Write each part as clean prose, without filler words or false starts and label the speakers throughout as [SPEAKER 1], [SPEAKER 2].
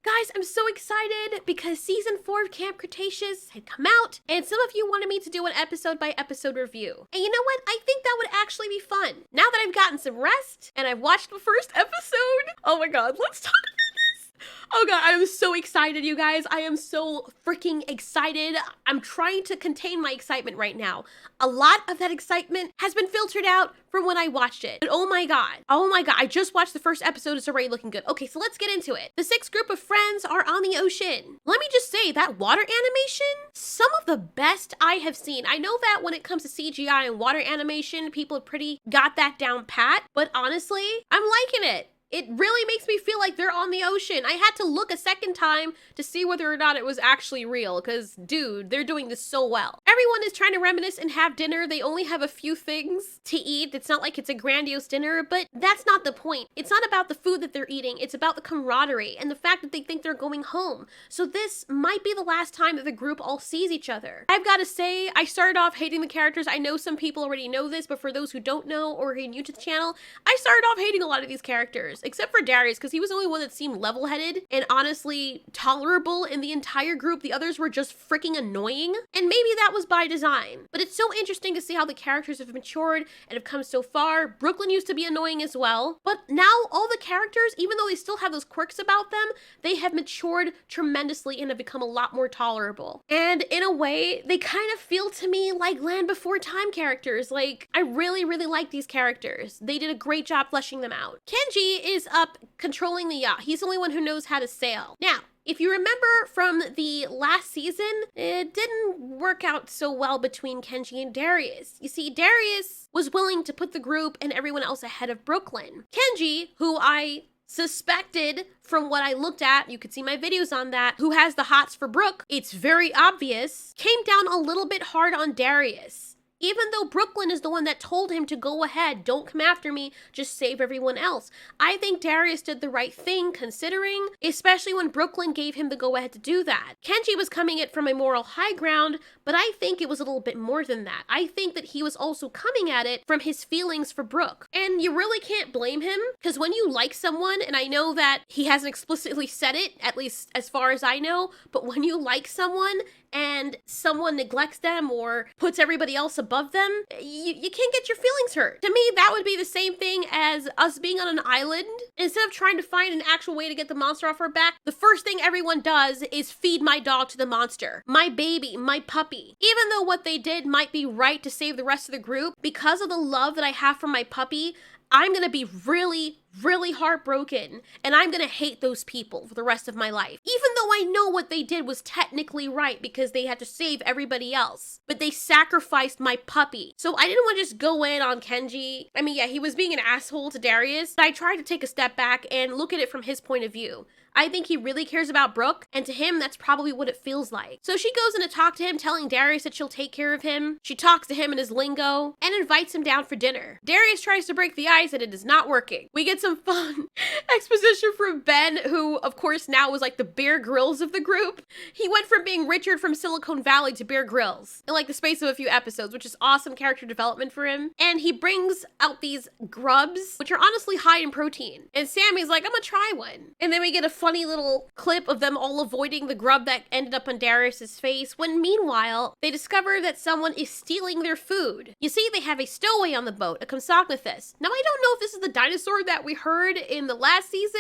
[SPEAKER 1] Guys, I'm so excited because season 4 of Camp Cretaceous had come out, and some of you wanted me to do an episode by episode review. And you know what? I think that would actually be fun. Now that I've gotten some rest and I've watched the first episode, oh my god, let's talk about this. Oh god, I'm so excited, you guys. I am so freaking excited. I'm trying to contain my excitement right now. A lot of that excitement has been filtered out from when I watched it. But oh my god, I just watched the first episode. It's already looking good. Okay, so let's get into it. The 6th group of friends are on the ocean. Let me just say, that water animation, some of the best I have seen. I know that when it comes to CGI and water animation, people have pretty got that down pat, but honestly, I'm liking it. It really makes me feel like they're on the ocean. I had to look a second time to see whether or not it was actually real, because, dude, they're doing this so well. Everyone is trying to reminisce and have dinner. They only have a few things to eat. It's not like it's a grandiose dinner, but that's not the point. It's not about the food that they're eating. It's about the camaraderie and the fact that they think they're going home. So this might be the last time that the group all sees each other. I've got to say, I started off hating the characters. I know some people already know this, but for those who don't know or are new to the channel, I started off hating a lot of these characters. Except for Darius, because he was the only one that seemed level-headed and honestly tolerable in the entire group. The others were just freaking annoying, and maybe that was by design. But it's so interesting to see how the characters have matured and have come so far. Brooklyn used to be annoying as well, but now all the characters, even though they still have those quirks about them, they have matured tremendously and have become a lot more tolerable. And in a way, they kind of feel to me like Land Before Time characters. Like, I really, really like these characters. They did a great job fleshing them out. Kenji is up controlling the yacht. He's the only one who knows how to sail. Now, if you remember from the last season, it didn't work out so well between Kenji and Darius. You see, Darius was willing to put the group and everyone else ahead of Brooklyn. Kenji, who I suspected from what I looked at, you could see my videos on that, who has the hots for Brooke, it's very obvious, came down a little bit hard on Darius. Even though Brooklyn is the one that told him to go ahead, don't come after me, just save everyone else. I think Darius did the right thing considering, especially when Brooklyn gave him the go-ahead to do that. Kenji was coming it from a moral high ground, but I think it was a little bit more than that. I think that he was also coming at it from his feelings for Brooke. And you really can't blame him, because when you like someone, and I know that he hasn't explicitly said it, at least as far as I know, but when you like someone and someone neglects them or puts everybody else above them, you can't get your feelings hurt. To me, that would be the same thing as us being on an island. Instead of trying to find an actual way to get the monster off our back, the first thing everyone does is feed my dog to the monster. My baby, my puppy. Even though what they did might be right to save the rest of the group, because of the love that I have for my puppy, I'm gonna be really, really heartbroken, and I'm gonna hate those people for the rest of my life. Even though I know what they did was technically right because they had to save everybody else, but they sacrificed my puppy. So I didn't want to just go in on Kenji. I mean, yeah, he was being an asshole to Darius, but I tried to take a step back and look at it from his point of view. I think he really cares about Brooke, and to him, that's probably what it feels like. So she goes in to talk to him, telling Darius that she'll take care of him. She talks to him in his lingo, and invites him down for dinner. Darius tries to break the ice, and it is not working. We get some fun exposition from Ben, who, of course, now was like the Bear Grylls of the group. He went from being Richard from Silicon Valley to Bear Grylls in like the space of a few episodes, which is awesome character development for him. And he brings out these grubs, which are honestly high in protein. And Sammy's like, I'm gonna try one. And then we get a funny little clip of them all avoiding the grub that ended up on Darius's face, when meanwhile, they discover that someone is stealing their food. You see, they have a stowaway on the boat, a Compsognathus. Now, I don't know if this is the dinosaur that we heard in the last season.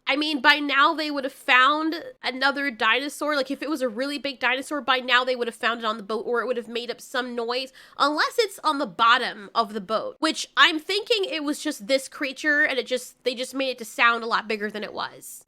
[SPEAKER 1] I mean, by now they would have found another dinosaur. Like, if it was a really big dinosaur, by now they would have found it on the boat, or it would have made up some noise, unless it's on the bottom of the boat, which I'm thinking it was just this creature, and they just made it to sound a lot bigger than it was.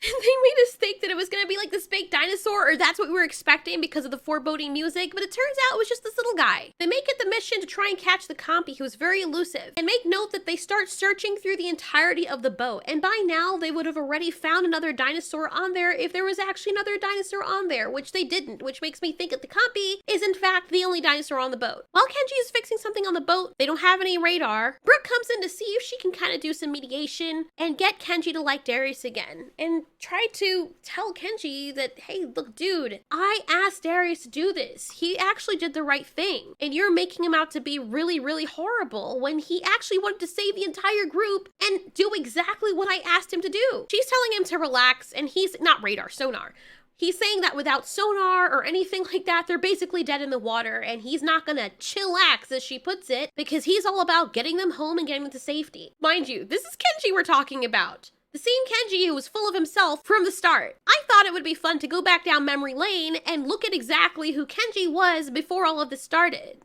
[SPEAKER 1] They made us think that it was going to be like this fake dinosaur, or that's what we were expecting because of the foreboding music, but it turns out it was just this little guy. They make it the mission to try and catch the compy, who was very elusive, and make note that they start searching through the entirety of the boat, and by now they would have already found another dinosaur on there if there was actually another dinosaur on there, which they didn't, which makes me think that the compy is in fact the only dinosaur on the boat. While Kenji is fixing something on the boat, they don't have any radar. Brooke comes in to see if she can kind of do some mediation and get Kenji to like Darius again, and try to tell Kenji that, hey, look, dude, I asked Darius to do this. He actually did the right thing. And you're making him out to be really, really horrible when he actually wanted to save the entire group and do exactly what I asked him to do. She's telling him to relax, and he's not radar, sonar. He's saying that without sonar or anything like that, they're basically dead in the water, and he's not gonna chillax, as she puts it, because he's all about getting them home and getting them to safety. Mind you, this is Kenji we're talking about. The same Kenji who was full of himself from the start. I thought it would be fun to go back down memory lane and look at exactly who Kenji was before all of this started.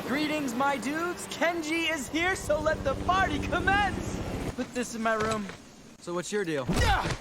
[SPEAKER 2] Greetings, my dudes. Kenji is here, so let the party commence. Put this in my room. So what's your deal?
[SPEAKER 1] That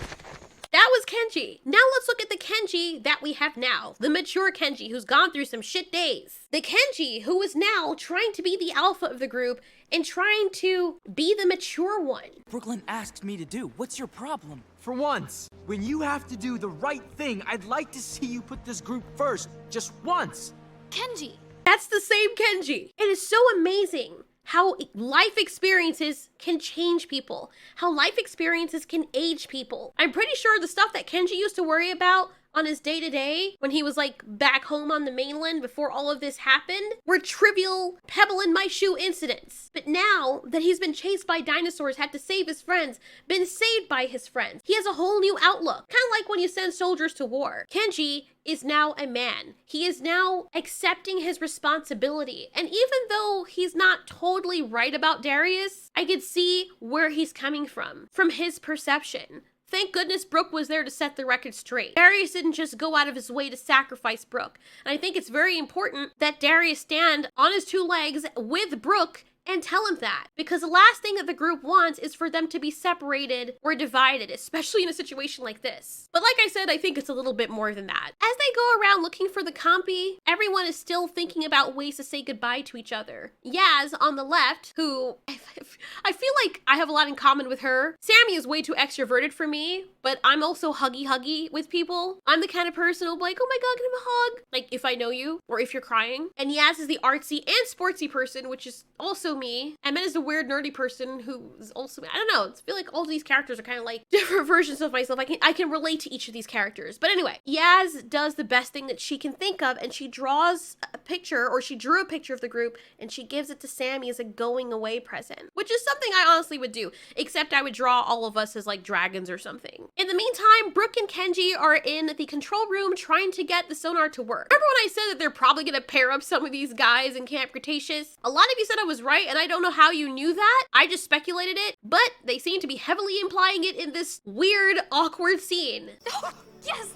[SPEAKER 1] was Kenji. Now let's look at the Kenji that we have now. The mature Kenji who's gone through some shit days. The Kenji who is now trying to be the alpha of the group and trying to be the mature one.
[SPEAKER 2] Brooklyn asked me to do. What's your problem? For once, when you have to do the right thing, I'd like to see you put this group first, just once.
[SPEAKER 3] Kenji.
[SPEAKER 1] That's the same Kenji. It is so amazing how life experiences can change people, how life experiences can age people. I'm pretty sure the stuff that Kenji used to worry about on his day-to-day when he was like back home on the mainland before all of this happened were trivial pebble in my shoe incidents. But now that he's been chased by dinosaurs, had to save his friends, been saved by his friends, he has a whole new outlook. Kind of like when you send soldiers to war. Kenji is now a man. He is now accepting his responsibility. And even though he's not totally right about Darius, I could see where he's coming from his perception. Thank goodness Brooke was there to set the record straight. Darius didn't just go out of his way to sacrifice Brooke. And I think it's very important that Darius stand on his two legs with Brooke and tell him that. Because the last thing that the group wants is for them to be separated or divided, especially in a situation like this. But like I said, I think it's a little bit more than that. As they go around looking for the compy, everyone is still thinking about ways to say goodbye to each other. Yaz on the left, who I feel like I have a lot in common with her. Sammy is way too extroverted for me, but I'm also huggy with people. I'm the kind of person who'll be like, oh my God, give him a hug. Like if I know you or if you're crying. And Yaz is the artsy and sportsy person, which is also me. And Ben is the weird nerdy person who is also me. I don't know. I feel like all these characters are kind of like different versions of myself. I can relate to each of these characters. But anyway, Yaz does the best thing that she can think of, and she draws a picture, or she drew a picture of the group, and she gives it to Sammy as a going away present, which is something I honestly would do, except I would draw all of us as like dragons or something. In the meantime, Brooke and Kenji are in the control room trying to get the sonar to work. Remember when I said that they're probably gonna pair up some of these guys in Camp Cretaceous? A lot of you said I was right, and I don't know how you knew that. I just speculated it, but they seem to be heavily implying it in this weird, awkward scene.
[SPEAKER 3] Oh, yes!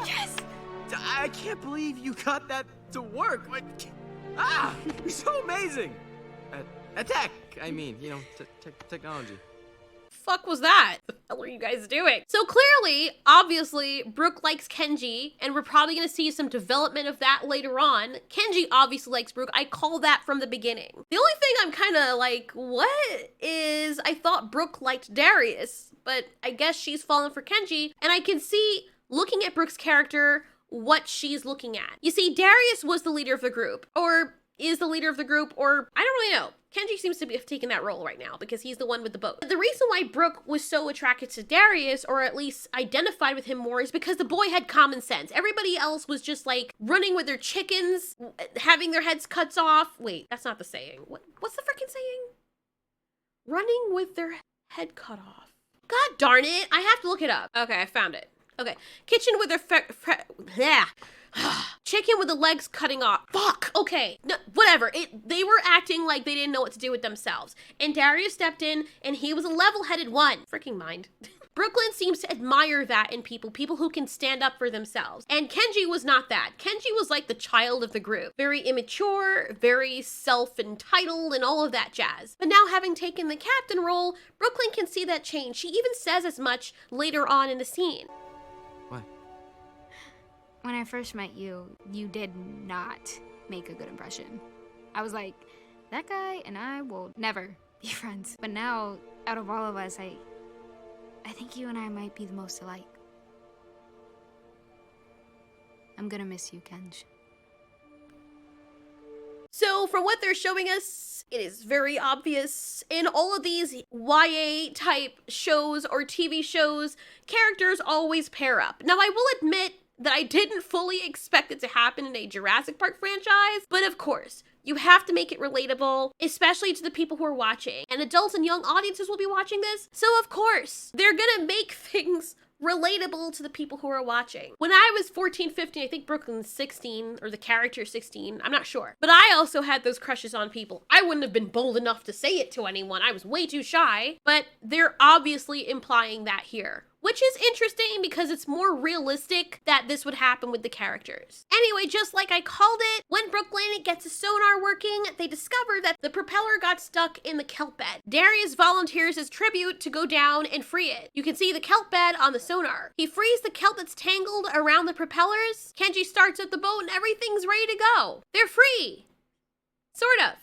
[SPEAKER 3] Yes!
[SPEAKER 2] I can't believe you got that to work. Like, you're so amazing. Tech, I mean, you know, technology.
[SPEAKER 1] Fuck was that? What the hell are you guys doing? So clearly, obviously, Brooke likes Kenji, and we're probably gonna see some development of that later on. Kenji obviously likes Brooke. I call that from the beginning. The only thing I'm kind of like, what is, I thought Brooke liked Darius, but I guess she's fallen for Kenji, and I can see, looking at Brooke's character, what she's looking at. You see, Darius was the leader of the group, or is the leader of the group, or I don't really know. Kenji seems to be taking that role right now because he's the one with the boat. The reason why Brooke was so attracted to Darius, or at least identified with him more, is because the boy had common sense. Everybody else was just like running with their chickens, having their heads cut off. Wait, that's not the saying. What's the freaking saying? Running with their head cut off. God darn it. I have to look it up. Okay, I found it. Okay. Kitchen with their chicken with the legs cutting off. Fuck. Okay. No, whatever. They were acting like they didn't know what to do with themselves. And Darius stepped in, and he was a level-headed one. Freaking mind. Brooklyn seems to admire that in people who can stand up for themselves. And Kenji was not that. Kenji was like the child of the group. Very immature, very self-entitled, and all of that jazz. But now, having taken the captain role, Brooklyn can see that change. She even says as much later on in the scene.
[SPEAKER 2] What?
[SPEAKER 3] When I first met you, you did not make a good impression. I was like, that guy and I will never be friends. But now, out of all of us, I think you and I might be the most alike. I'm gonna miss you, Kenj.
[SPEAKER 1] So from what they're showing us, it is very obvious in all of these YA type shows or TV shows, characters always pair up. Now I will admit that I didn't fully expect it to happen in a Jurassic Park franchise, but of course, you have to make it relatable, especially to the people who are watching. And adults and young audiences will be watching this, so of course, they're gonna make things relatable to the people who are watching. When I was 14, 15, I think Brooklyn's 16, or the character 16, I'm not sure. But I also had those crushes on people. I wouldn't have been bold enough to say it to anyone. I was way too shy, but they're obviously implying that here. Which is interesting because it's more realistic that this would happen with the characters. Anyway, just like I called it, when Brooklyn gets a sonar working, they discover that the propeller got stuck in the kelp bed. Darius volunteers as tribute to go down and free it. You can see the kelp bed on the sonar. He frees the kelp that's tangled around the propellers. Kenji starts up the boat and everything's ready to go. They're free. Sort of.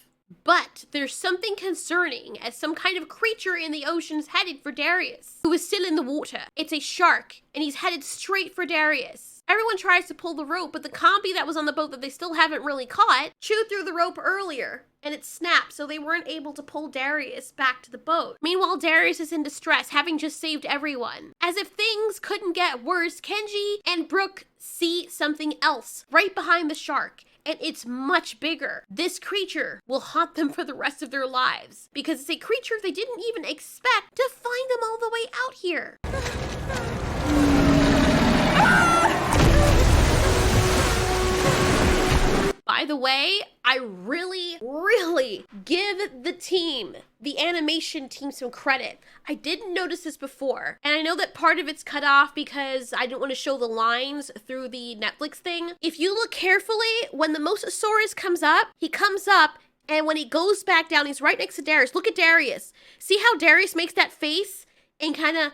[SPEAKER 1] But there's something concerning as some kind of creature in the ocean's headed for Darius, who is still in the water. It's a shark, and he's headed straight for Darius. Everyone tries to pull the rope, but the combi that was on the boat that they still haven't really caught chewed through the rope earlier, and it snapped, so they weren't able to pull Darius back to the boat. Meanwhile, Darius is in distress, having just saved everyone. As if things couldn't get worse, Kenji and Brooke see something else right behind the shark. And it's much bigger. This creature will haunt them for the rest of their lives because it's a creature they didn't even expect to find them all the way out here. By the way, I really give the animation team some credit. I didn't notice this before, and I know that part of it's cut off because I didn't want to show the lines through the Netflix thing. If you look carefully, when the Mosasaurus comes up, he comes up, and when he goes back down, he's right next to Darius. Look at Darius. See how Darius makes that face and kind of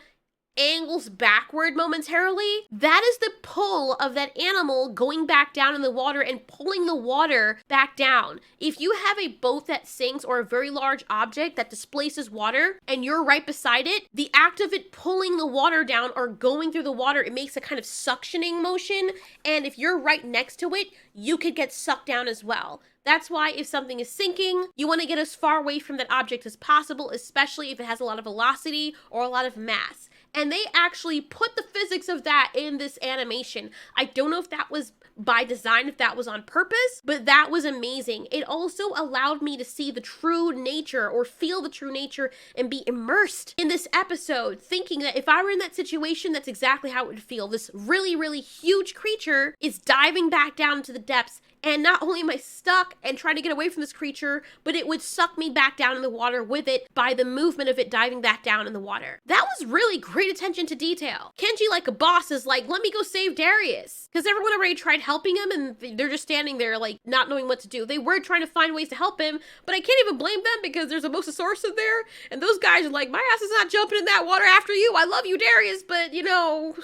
[SPEAKER 1] angles backward momentarily? That is the pull of that animal going back down in the water and pulling the water back down. If you have a boat that sinks or a very large object that displaces water and you're right beside it, the act of it pulling the water down or going through the water, it makes a kind of suctioning motion, and if you're right next to it, you could get sucked down as well. That's why if something is sinking, you want to get as far away from that object as possible, especially if it has a lot of velocity or a lot of mass. And they actually put the physics of that in this animation. I don't know if that was by design, if that was on purpose, but that was amazing. It also allowed me to see the true nature or feel the true nature and be immersed in this episode, thinking that if I were in that situation, that's exactly how it would feel. This really huge creature is diving back down into the depths, and not only am I stuck and trying to get away from this creature, but it would suck me back down in the water with it by the movement of it diving back down in the water. That was really great attention to detail. Kenji, like a boss, is like, let me go save Darius. Because everyone already tried helping him and they're just standing there like not knowing what to do. They were trying to find ways to help him, but I can't even blame them because there's a Mosasaurus in there and those guys are like, my ass is not jumping in that water after you. I love you, Darius, but you know,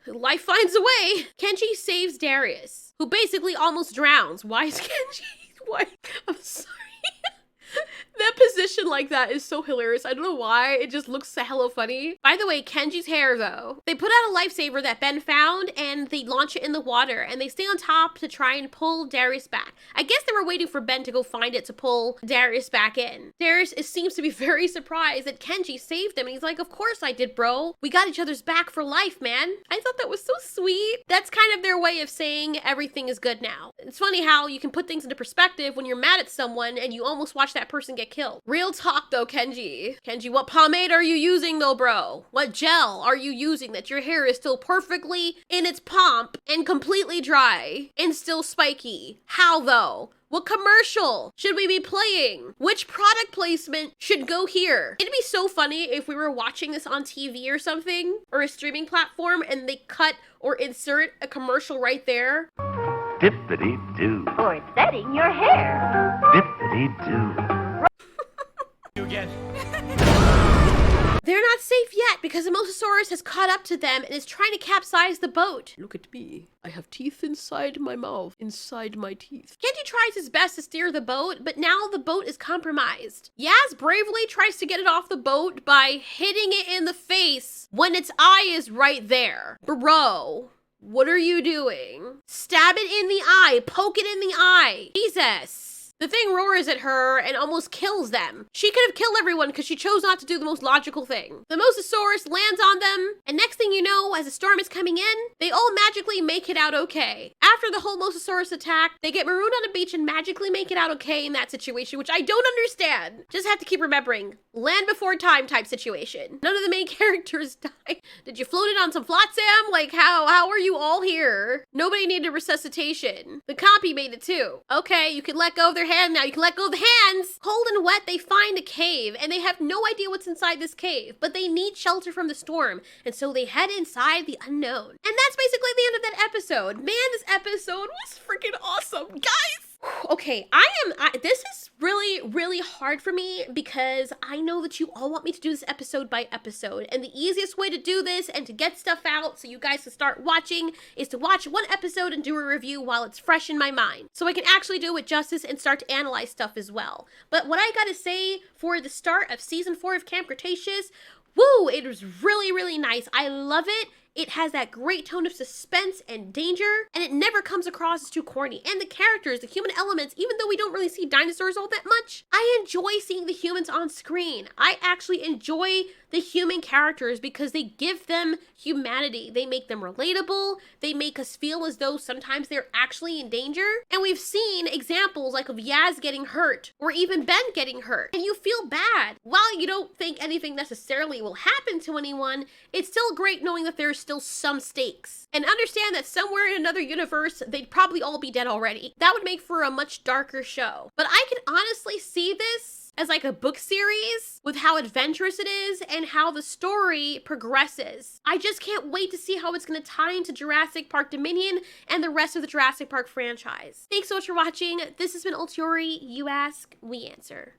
[SPEAKER 1] life finds a way. Kenji saves Darius, who basically almost drowns. Why is Kenji? Why? I'm sorry. That position like that is so hilarious. I don't know why. It just looks hella funny. By the way, Kenji's hair though. They put out a lifesaver that Ben found and they launch it in the water and they stay on top to try and pull Darius back. I guess they were waiting for Ben to go find it to pull Darius back in. Darius seems to be very surprised that Kenji saved him and he's like, of course I did, bro. We got each other's back for life, man. I thought that was so sweet. That's kind of their way of saying everything is good now. It's funny how you can put things into perspective when you're mad at someone and you almost watch that person get killed. Real talk though, Kenji. Kenji, what pomade are you using though, bro? What gel are you using that your hair is still perfectly in its pomp and completely dry and still spiky? How though? What commercial should we be playing? Which product placement should go here? It'd be so funny if we were watching this on TV or something, or a streaming platform, and they cut or insert a commercial right there.
[SPEAKER 4] Dippity-doo.
[SPEAKER 5] For setting your hair.
[SPEAKER 4] Dippity-doo.
[SPEAKER 2] You again.
[SPEAKER 1] They're not safe yet because the Mosasaurus has caught up to them and is trying to capsize the boat. Look at me. I have teeth inside my mouth, inside my teeth. Kenji tries his best to steer the boat, but now the boat is compromised. Yaz bravely tries to get it off the boat by hitting it in the face when its eye is right there. Bro, what are you doing? Stab it in the eye. Poke it in the eye. Jesus. The thing roars at her and almost kills them. She could have killed everyone because she chose not to do the most logical thing. The Mosasaurus lands on them, and next thing you know, as the storm is coming in, they all magically make it out okay. After the whole Mosasaurus attack, they get marooned on a beach and magically make it out okay in that situation, which I don't understand. Just have to keep remembering, land before time type situation. None of the main characters die. Did you float it on some flotsam? Like, how are you all here? Nobody needed resuscitation. The compy made it too. Okay, you can let go of their hand now. You can let go of the hands. Cold and wet, they find a cave, and they have no idea what's inside this cave, but they need shelter from the storm, and so they head inside the unknown. And that's basically the end of that episode. Man, this episode was freaking awesome, guys. Okay, this is really hard for me because I know that you all want me to do this episode by episode, and the easiest way to do this and to get stuff out so you guys can start watching is to watch one episode and do a review while it's fresh in my mind, so I can actually do it with justice and start to analyze stuff as well. But what I gotta say for the start of season 4 of Camp Cretaceous, woo, it was really nice. I love it. It has that great tone of suspense and danger, and it never comes across as too corny. And the characters, the human elements, even though we don't really see dinosaurs all that much, I enjoy seeing the humans on screen. I actually enjoy the human characters because they give them humanity. They make them relatable. They make us feel as though sometimes they're actually in danger. And we've seen examples like of Yaz getting hurt or even Ben getting hurt, and you feel bad. While you don't think anything necessarily will happen to anyone, it's still great knowing that there's still some stakes. And understand that somewhere in another universe, they'd probably all be dead already. That would make for a much darker show. But I can honestly see this as like a book series with how adventurous it is and how the story progresses. I just can't wait to see how it's going to tie into Jurassic Park Dominion and the rest of the Jurassic Park franchise. Thanks so much for watching. This has been Ultiori. You ask, we answer.